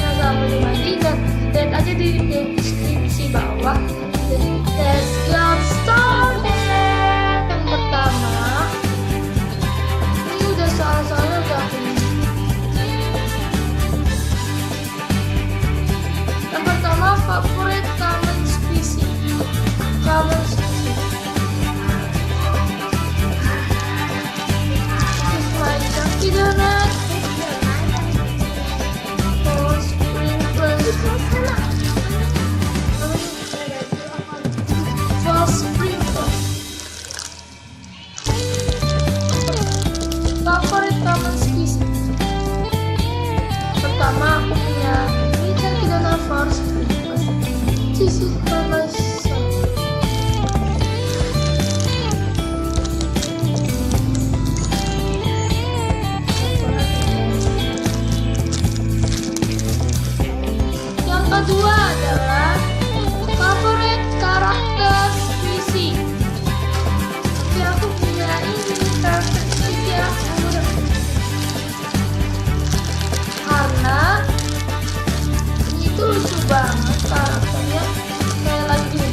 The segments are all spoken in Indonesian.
channel Sahabat Dumadi dan lihat aja di deskripsi bawah. Let's get started. Yang pertama, ini udah soal-soalnya udah aku. Yang pertama, favorite common species. Common species. This is my chunky donut. Favorit common species. Pertama aku punya ini Chunky Donut Force Sprinkles. This is for myself. Yang kedua adalah favorit karakter species. Tapi aku punya ini karakter species karena ini tuh lucu banget karakternya, kayak lagi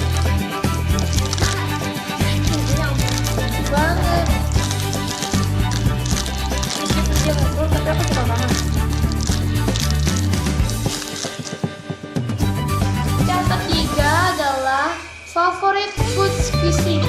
lucu banget. Meskipun dia ngobrol tapi aku suka banget. Yang ketiga adalah favorite food species.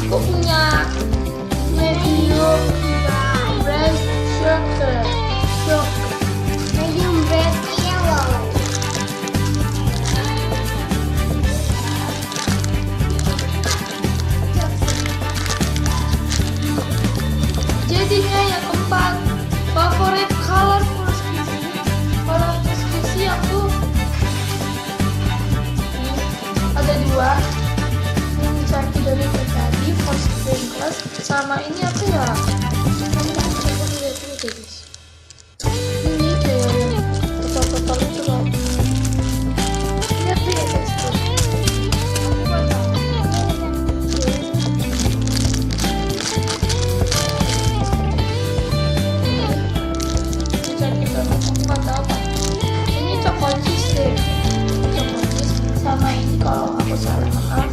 Aku punya medium red sugar, medium red yellow. Jadinya yang keempat, favorite colorful species. Colorful species aku ada dua. Ini Chunky Donut tadi, Force Sprinkles, sama ini apa ya? Ini kayak total itu loh. Lihat tuh ya guys tuh. Ini choco cheese deh, choco cheese sama ini kalau aku salah maaf.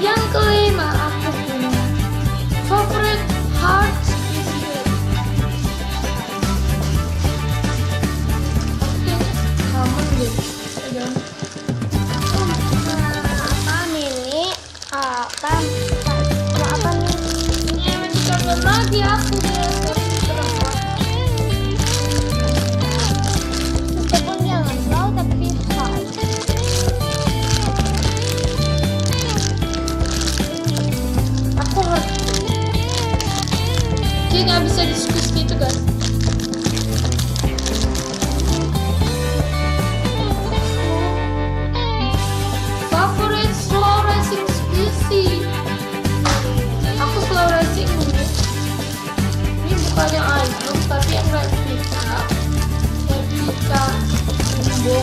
Yang kelima, aku punya favorite heart species. Oke, common deh. Apa Mimi? Apa nih? Ini yang ditonton lagi aku deh. Meskipun jangan slow tapi hard. Aku harus. Dia nggak bisa di-squeeze gitu guys. Favorite slow racing species. Aku slow racing ini. Ini bukannya item tapi yang replika. Replika Jumbo.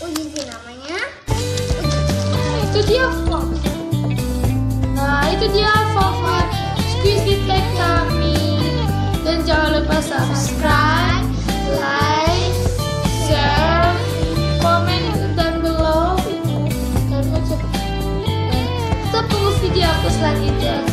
Uji namanya. Itu dia Fox. Nah itu dia favorit squishy tag kami. Dan jangan lupa subscribe, like, share, komen dan below. Dan tetap tunggu video aku selanjutnya.